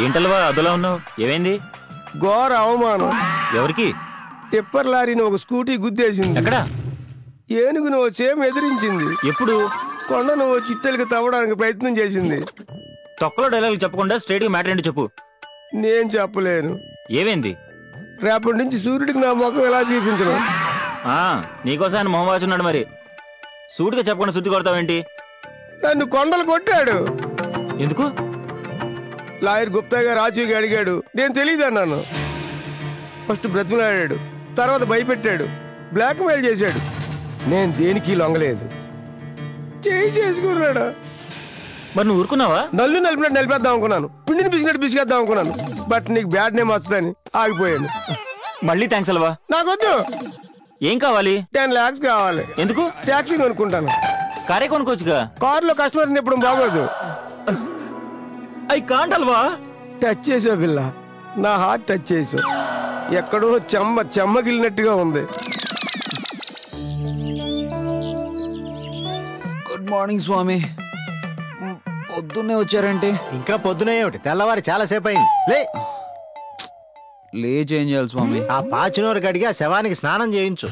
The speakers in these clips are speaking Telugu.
ఏంటల్వా అదోలా ఉన్నావు? ఏమైంది? ఘోర అవమానం. ఎవరికి? టిప్పర్ లారీని ఒక స్కూటీ గుద్దేసింది. ఎక్కడ? ఏనుగును ఓ చేమ ఎదిరించింది. ఎప్పుడు? కొండను ఓ చిట్టెలకి తవ్వడానికి ప్రయత్నం చేసింది. తొక్కలో డైలాగ్ చెప్పకుండా స్ట్రైట్ గా మ్యాటర్ ఏంటి చెప్పు. నేను చెప్పలేను. ఏమైంది? రేపటి నుంచి సూర్యుడికి నా ముఖం ఎలా చూపించను? నీకోసం ఆయన మొహం వాచున్నాడు. మరి సూటిగా చెప్పకుండా శుద్ధి కొడతావేంటి? నన్ను కొండలు కొట్టాడు. ఎందుకు? లాయర్ గుప్తా గారు రాజుకి అడిగాడు, నేను తెలియదు అన్నాను. ఫస్ట్ బ్రతిమలాడాడు, తర్వాత భయపెట్టాడు, బ్లాక్ మెయిల్ చేశాడు. నేను దేనికి లొంగలేదు. చేయి చేసుకున్నాడా? మరి నువ్వు ఊరుకున్నావా? నల్లు నలిపినట్టు నలిపేద్దాం అనుకున్నాను, పిండిని పిసినట్టు పిసికేద్దాం అనుకున్నాను. బట్ నీకు బ్యాడ్ నేమ్ వస్తుందని ఆగిపోయాను. మళ్ళీ థ్యాంక్స్ అల్వా. నాకొద్దు. ఏం కావాలి? 10 lakhs కావాలి. ఎందుకు? ట్యాక్సీ కొనుక్కుంటాను. కారే కొనుక్కోవచ్చుగా. కారులో కస్టమర్ని ఎప్పుడు బాగోదు. I can't Alva. టచ్ చేసావు పిల్ల, నా హార్ట్ టచ్ చేసావు. ఎక్కడో చెమ్మగిలినట్టుగా ఉంది. గుడ్ మార్నింగ్ స్వామి. పొద్దున్నే వచ్చారంటే? ఇంకా పొద్దునే ఏమిటి, తెల్లవారి చాలా సేపు అయింది. లేచి ఏం చేయాలి స్వామి? ఆ పాచినోరు గడిగి ఆ శవానికి స్నానం చేయించు.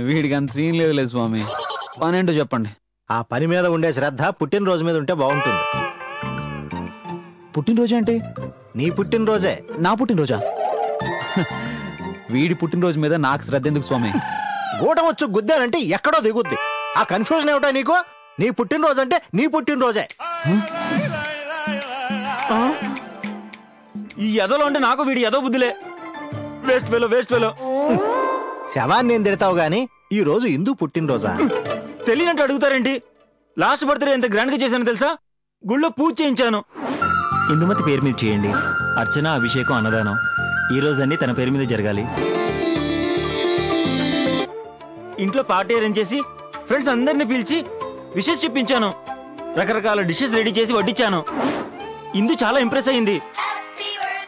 వీడికి అంత సీన్ లేదు స్వామి. పనేంటో చెప్పండి. ఆ పని మీద ఉండే శ్రద్ధ పుట్టినరోజు మీద ఉంటే బాగుంటుంది. పుట్టినరోజు అంటే? నీ పుట్టినరోజే. నా పుట్టినరోజా? వీడి పుట్టినరోజు మీద నాకు శ్రద్ధ ఎందుకు స్వామి? గూటం వచ్చు గుద్దానంటే ఎక్కడో దిగుద్ది. ఆ కన్ఫ్యూజన్ ఏమిటా నీకు? నీ పుట్టినరోజు అంటే నీ పుట్టినరోజే. ఈ ఎదలో అంటే నాకు వీడి ఎదో బుద్ధిలే. Waste fellow. శవాన్ని నేను తిడతావు గాని ఈ రోజు ఇందు పుట్టినరోజా? తెలియనట్టు అడుగుతారేంటి? లాస్ట్ బర్త్డే ఎంత గ్రాండ్ గా చేశాను తెలుసా? గుళ్ళో పూజ చేయించాను. ఇందుమతి పేరు మీద చేయండి. అర్చన, అభిషేకం, అన్నదానం ఈ రోజన్నీ తన పేరు మీద జరగాలి. ఇంట్లో పార్టీ అరేంజ్ చేసి ఫ్రెండ్స్ అందరినీ పిలిచి విషెస్ చెప్పించాను. రకరకాల డిషెస్ రెడీ చేసి వడ్డించాను. ఇందు చాలా ఇంప్రెస్ అయింది.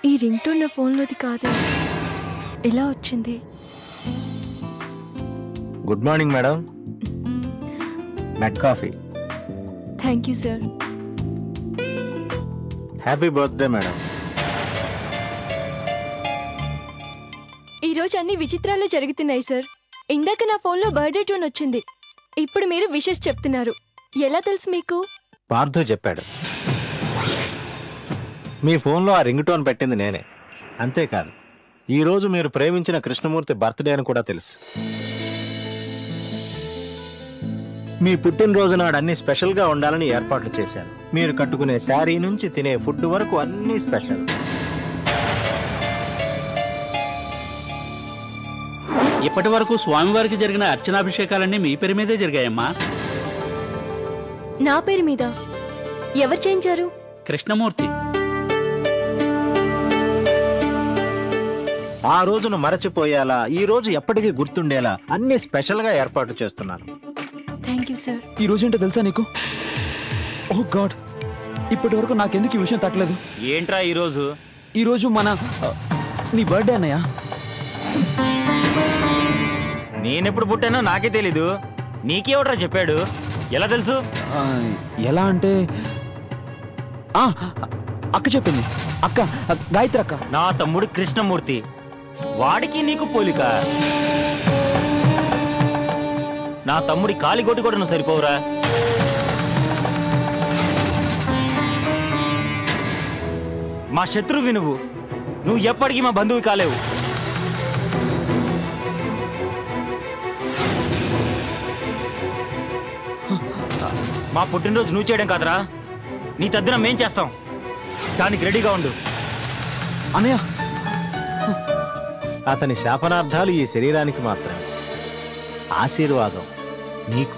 ఈ రింగ్ టోన్ నా ఫోన్లోది కాదే, ఎలా వచ్చింది? Good morning madam. Met coffee. Thank you sir. Happy birthday madam. ఈరోజు అన్ని విచిత్రాలు జరుగుతున్నాయి సార్. ఇందాక నా ఫోన్లో బర్త్డే ట్యూన్ వచ్చింది. ఇప్పుడు మీరు విషెస్ చెప్తున్నారు. ఎలా తెలుసు మీకు? పార్థు చెప్పాడు. మీ ఫోన్లో ఆ రింగ్ టోన్ పెట్టింది నేనే. అంతేకాదు, ఈ రోజు మీరు ప్రేమించిన కృష్ణమూర్తి బర్త్డే అని కూడా తెలుసు. మీ పుట్టినరోజు నాడు అన్ని స్పెషల్ గా ఉండాలని ఏర్పాట్లు చేశాను. మీరు కట్టుకునే శారీ నుంచి తినే ఫుడ్ వరకు అన్ని స్పెషల్. ఇప్పటి వరకు స్వామివారికి జరిగిన అర్చనాభిషేకాలన్నీ మీ పేరు మీదే జరిగాయమ్మా. నా పేరు మీద? ఎవరు చేయించారు? కృష్ణమూర్తి. ఆ రోజును మరచిపోయేలా, ఈ రోజు ఎప్పటికీ గుర్తుండేలా అన్ని స్పెషల్ గా ఏర్పాటు చేస్తున్నాను. Thank you sir. ఈ రోజు ఏంటో తెలుసా నీకు? ఓ గాడ్, ఇప్పటి వరకు నాకెందుకు ఈ విషయం తట్టలేదు? ఏంట్రా ఈరోజు? ఈరోజు నీ బర్త్డే అన్నయ్య. నేనెప్పుడు పుట్టానో నాకే తెలీదు. నీకేవట్రా చెప్పాడు? ఎలా తెలుసు? ఎలా అంటే అక్క చెప్పింది. అక్క, గాయత్రి అక్క. నా తమ్ముడు కృష్ణమూర్తి, వాడికి నీకు పోలిక. నా తమ్ముడి కాలిగొట్టి కూడా నువ్వు సరిపోవురా. మా శత్రువి నువ్వు ఎప్పటికీ మా బంధువు కాలేవు. మా పుట్టినరోజు నువ్వు చేయడం కాదురా, నీ తద్దిన మేం చేస్తాం. దానికి రెడీగా ఉండు. అన్నయ్య, అతని శాపనార్థాలు ఈ శరీరానికి మాత్రమే. ఆశీర్వాదం నీకు.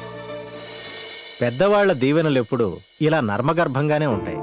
పెద్దవాళ్ల దీవెనలు ఎప్పుడు ఇలా నర్మగర్భంగానే ఉంటాయి.